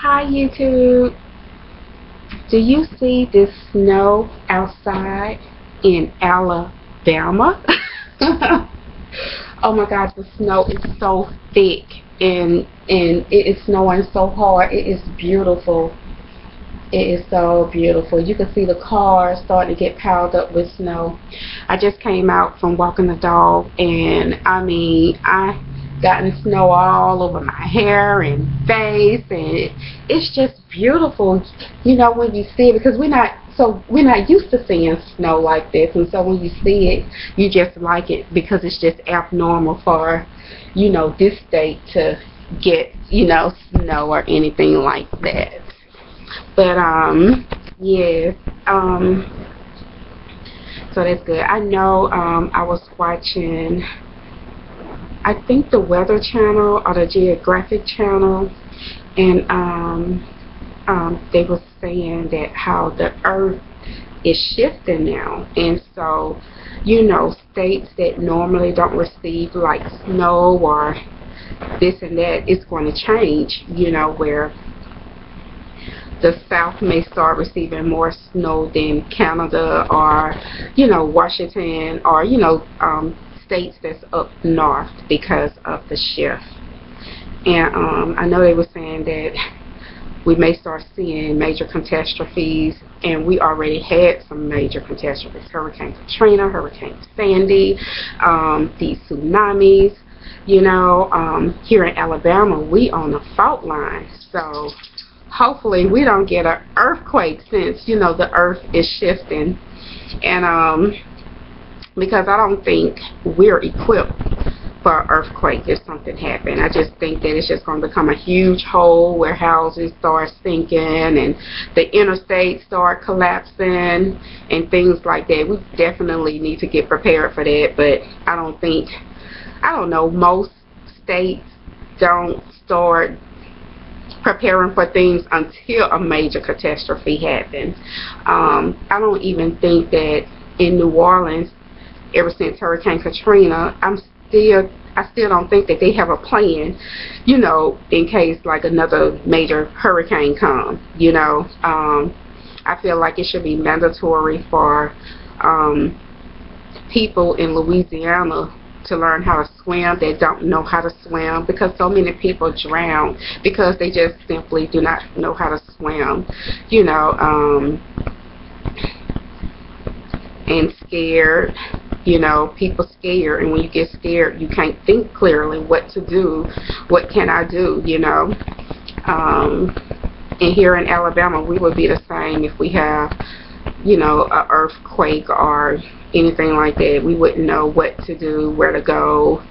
Hi YouTube. Do you see this snow outside in Alabama? Oh my gosh, the snow is so thick and it is snowing so hard. It is beautiful. It is so beautiful. You can see the cars starting to get piled up with snow. I just came out from walking the dog, and I mean, I gotten snow all over my hair and face, and it's just beautiful. You know, when you see it, because we're not used to seeing snow like this, and so when you see it, you just like it because it's just abnormal for, this state to get, snow or anything like that. But yes, so that's good. I know I was watching, I think, the Weather Channel or the Geographic Channel, and they were saying that how the Earth is shifting now, and so states that normally don't receive like snow or this and that, it's going to change. Where the South may start receiving more snow than Canada or, Washington or, states that's up north because of the shift. And I know they were saying that we may start seeing major catastrophes, and we already had some major catastrophes. Hurricane Katrina, Hurricane Sandy, these tsunamis. Here in Alabama, we on the fault line. So hopefully we don't get an earthquake, since the earth is shifting, and because I don't think we're equipped for an earthquake if something happened. I just think that it's just going to become a huge hole where houses start sinking and the interstates start collapsing and things like that. We definitely need to get prepared for that, but I don't know, most states don't start preparing for things until a major catastrophe happens. I don't even think that in New Orleans, ever since Hurricane Katrina, I still don't think that they have a plan, in case like another major hurricane comes. I feel like it should be mandatory for people in Louisiana to learn how to swim that don't know how to swim, because so many people drown because they just simply do not know how to swim, and scared. People scared, and when you get scared, you can't think clearly what to do. What can I do? And here in Alabama, we would be the same if we have, an earthquake or anything like that. We wouldn't know what to do, where to go.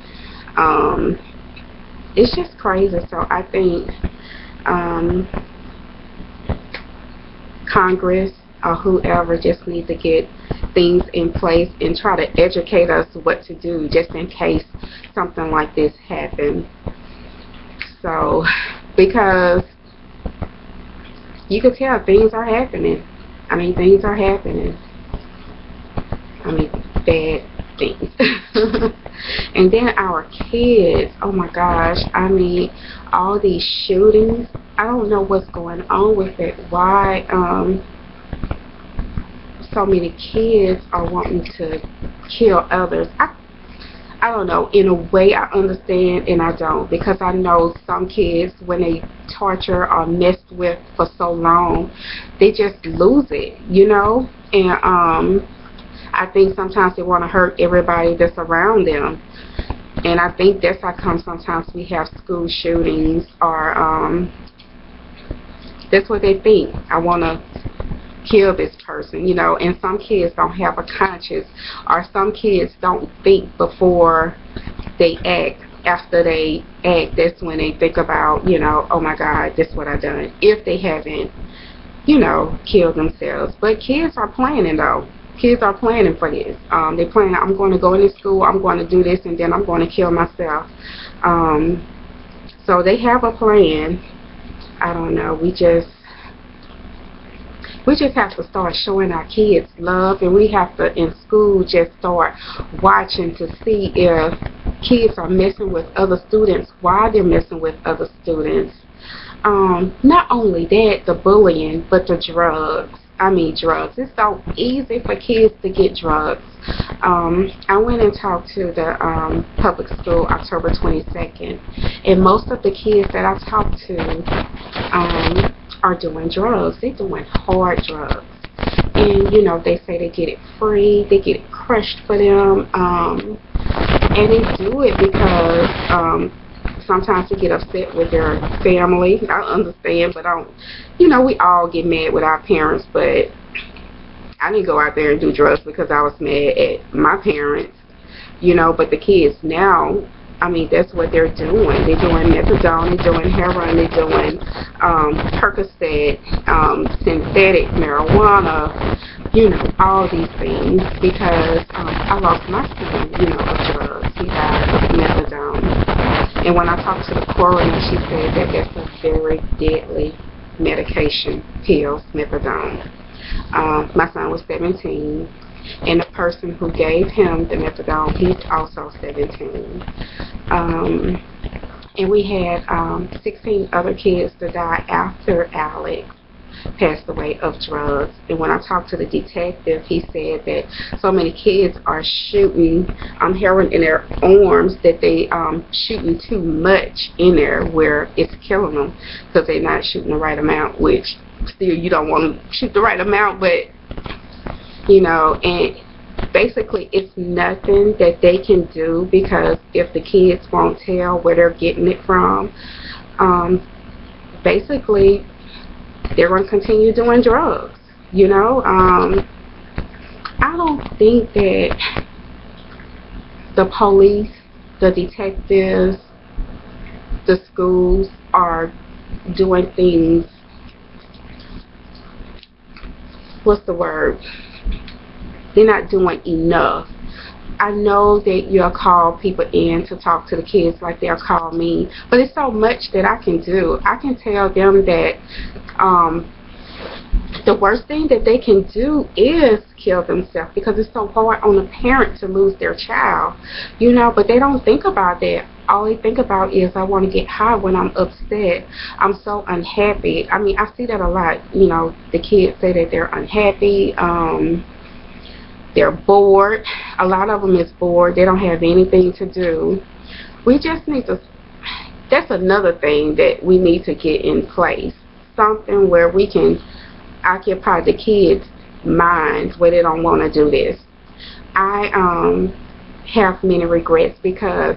It's just crazy. So I think Congress or whoever just needs to get things in place and try to educate us what to do just in case something like this happens. So, because you can tell things are happening. Things are happening. Bad things. And then our kids, oh my gosh, all these shootings, I don't know what's going on with it. Why so many kids are wanting to kill others. I don't know. In a way, I understand and I don't, because I know some kids, when they torture or messed with for so long, they just lose it, and I think sometimes they want to hurt everybody that's around them, and I think that's how come sometimes we have school shootings, or that's what they think. I want to kill this person, and some kids don't have a conscience, or some kids don't think before they act. After they act, that's when they think about, oh my God, this is what I done, if they haven't, killed themselves. But kids are planning, though. Kids are planning for this. They're planning, I'm going to go into school, I'm going to do this, and then I'm going to kill myself. So they have a plan. I don't know. We just have to start showing our kids love, and we have to, in school, just start watching to see if kids are messing with other students while they're messing with other students. Not only that, the bullying, but the drugs. I mean, drugs. It's so easy for kids to get drugs. I went and talked to the public school October 22nd, and most of the kids that I talked to are doing drugs. They're doing hard drugs. And, you know, they say they get it free, they get it crushed for them, and they do it because sometimes they get upset with their family. I understand, but I don't, you know, we all get mad with our parents, but I didn't go out there and do drugs because I was mad at my parents, you know. But the kids now, I mean, that's what they're doing. They're doing methadone, they're doing heroin, they're doing Percocet, synthetic marijuana, you know, all these things, because I lost my son, you know, of drugs. He died of methadone. And when I talked to the coroner, she said that that's a very deadly medication, pills, methadone. My son was 17, and the person who gave him the methadone, he's also 17. And we had 16 other kids that died after Alex passed away of drugs. And when I talked to the detective, he said that so many kids are shooting heroin in their arms that they shooting too much in there where it's killing them because they're not shooting the right amount, which still you don't want to shoot the right amount, but you know. And basically it's nothing that they can do, because if the kids won't tell where they're getting it from, basically they're going to continue doing drugs, you know. I don't think that the police, the detectives, the schools are doing things, what's the word? They're not doing enough. I know that you'll call people in to talk to the kids like they'll call me, but it's so much that I can do. I can tell them that the worst thing that they can do is kill themselves, because it's so hard on a parent to lose their child, you know. But they don't think about that. All they think about is, I want to get high when I'm upset. I'm so unhappy. I mean, I see that a lot. You know, the kids say that they're unhappy. They're bored. A lot of them is bored. They don't have anything to do. We just need to, that's another thing that we need to get in place. Something where we can occupy the kids' minds where they don't want to do this. I have many regrets, because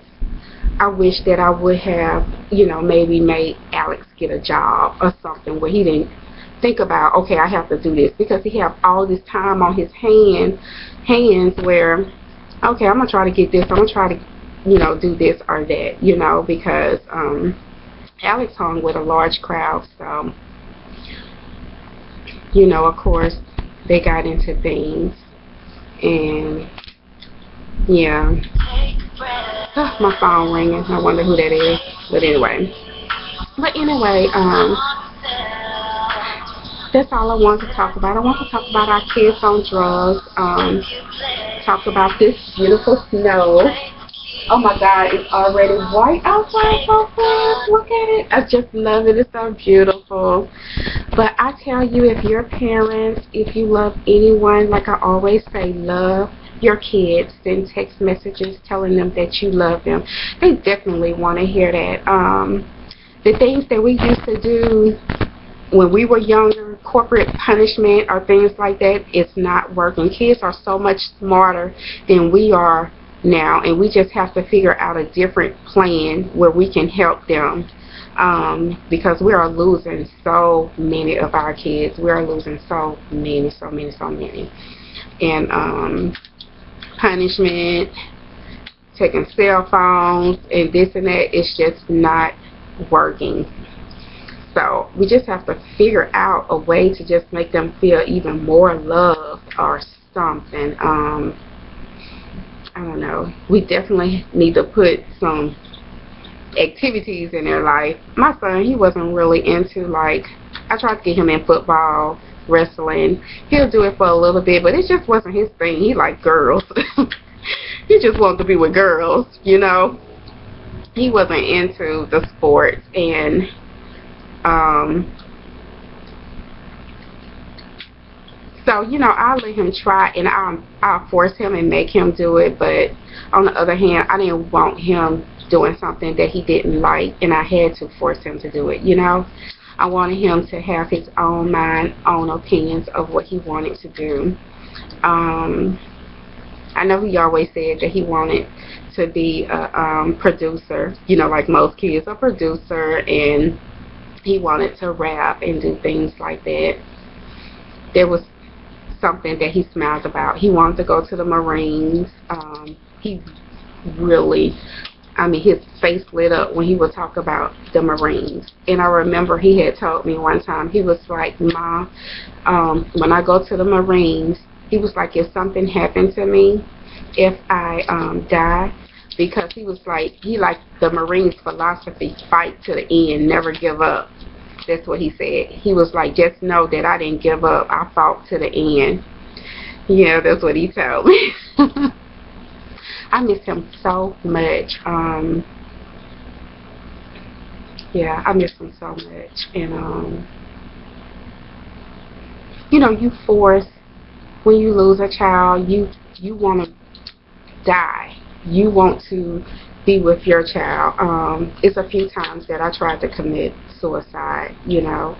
I wish that I would have, you know, maybe made Alex get a job or something where he didn't think about, okay, I have to do this, because he have all this time on his hands where, okay, I'm gonna try to get this, I'm gonna try to, you know, do this or that, you know, because Alex hung with a large crowd, so, you know, of course they got into things, and yeah. Oh, my phone ringing. I wonder who that is. But anyway, that's all I want to talk about. I want to talk about our kids on drugs. Talk about this beautiful snow. Oh my God, it's already white outside so fast. Look at it. I just love it. It's so beautiful. But I tell you, if you're parents, if you love anyone, like I always say, love your kids. Send text messages telling them that you love them. They definitely want to hear that. The things that we used to do when we were younger, corporate punishment or things like that, it's not working. Kids are so much smarter than we are now, and we just have to figure out a different plan where we can help them, because we are losing so many of our kids. We are losing so many. And punishment, taking cell phones and this and that, it's just not working. So we just have to figure out a way to just make them feel even more loved or something. I don't know. We definitely need to put some activities in their life. My son, he wasn't really into, like, I tried to get him in football, wrestling. He'll do it for a little bit, but it just wasn't his thing. He liked girls. he just wanted to be with girls, you know. He wasn't into the sports, and um, so, you know, I'll let him try, and I'll force him and make him do it. But on the other hand, I didn't want him doing something that he didn't like, and I had to force him to do it, you know. I wanted him to have his own mind, own opinions of what he wanted to do. Um, I know he always said that he wanted to be a producer, you know, like most kids, a producer, and he wanted to rap and do things like that. There was something that he smiled about. He wanted to go to the Marines. He really, I mean, his face lit up when he would talk about the Marines. And I remember he had told me one time, he was like, Mom, when I go to the Marines, he was like, if something happened to me, if I die, because he was like, he liked the Marines' philosophy, fight to the end, never give up. That's what he said. He was like, just know that I didn't give up. I fought to the end. Yeah, that's what he told me. I miss him so much. Yeah, I miss him so much. And, you know, you force, when you lose a child, you want to die. You want to be with your child. It's a few times that I tried to commit suicide, you know.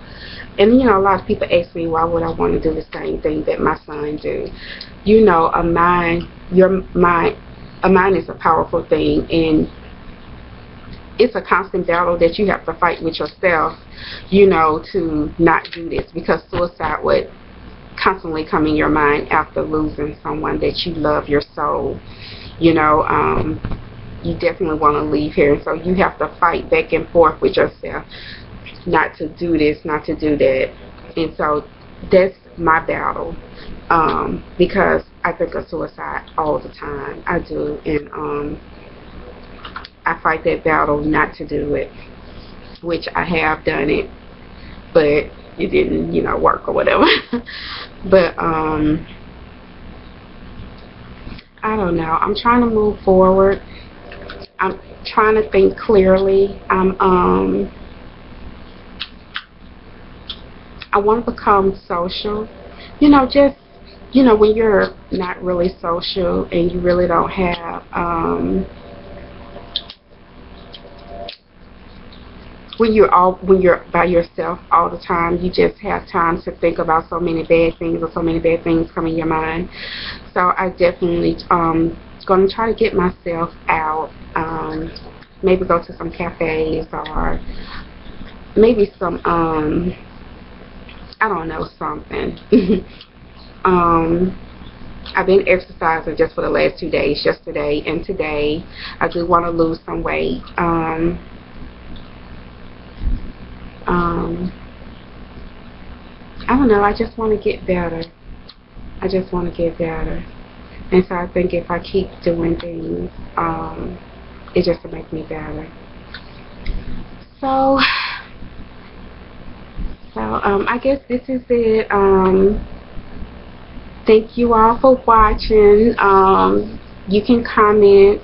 And, you know, a lot of people ask me, why would I want to do the same thing that my son do? You know, a mind is a powerful thing, and it's a constant battle that you have to fight with yourself, you know, to not do this, because suicide would constantly come in your mind after losing someone that you love, your soul. You know, you definitely want to leave here, so you have to fight back and forth with yourself, not to do this, not to do that. And so that's my battle, because I think of suicide all the time. I do, and I fight that battle not to do it, which I have done it, but it didn't, you know, work or whatever. But I don't know. I'm trying to move forward. I'm trying to think clearly. I want to become social. You know, just, you know, when you're not really social and you really don't have when you're by yourself all the time, you just have time to think about so many bad things, or so many bad things come in your mind. So I definitely going to try to get myself out, maybe go to some cafes, or maybe some I don't know, something. I've been exercising just for the last 2 days, yesterday and today. I do want to lose some weight. I don't know, I just want to get better. I just want to get better. And so I think if I keep doing things, it just will make me better. So I guess this is it. Thank you all for watching. You can comment.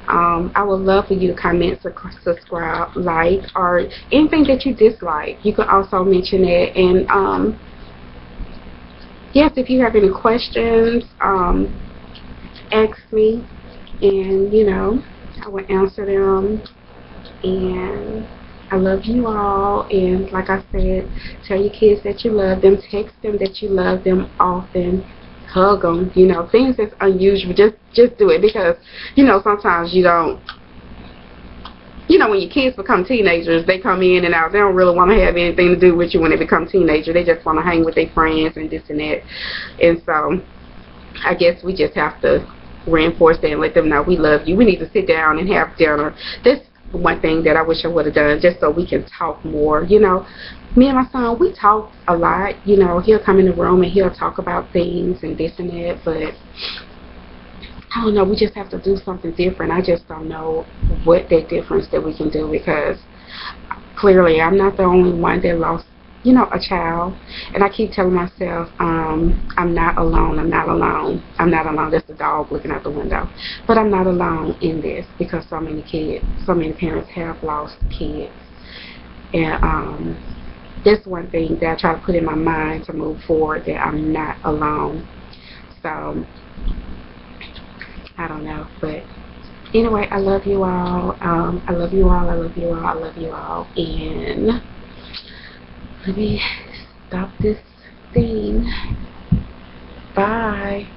I would love for you to comment, subscribe, like, or anything that you dislike. You can also mention it. And yes, if you have any questions, ask me, and you know, I will answer them. And I love you all, and like I said, tell your kids that you love them, text them that you love them often, hug them, you know, things that's unusual, just do it, because, you know, sometimes you don't, you know, when your kids become teenagers, they come in and out, they don't really want to have anything to do with you when they become teenagers, they just want to hang with their friends and this and that. And so I guess we just have to reinforce that and let them know we love you. We need to sit down and have dinner. This one thing that I wish I would have done, just so we can talk more. You know, me and my son, we talk a lot. You know, he'll come in the room and he'll talk about things and this and that, but I don't know, we just have to do something different. I just don't know what that difference that we can do, because clearly I'm not the only one that lost, you know, a child. And I keep telling myself, I'm not alone, I'm not alone, I'm not alone. That's the dog looking out the window. But I'm not alone in this, because so many kids, so many parents have lost kids. And that's one thing that I try to put in my mind to move forward, that I'm not alone. So, I don't know. But anyway, I love you all. I love you all. I love you all. I love you all. And let me stop this thing. Bye.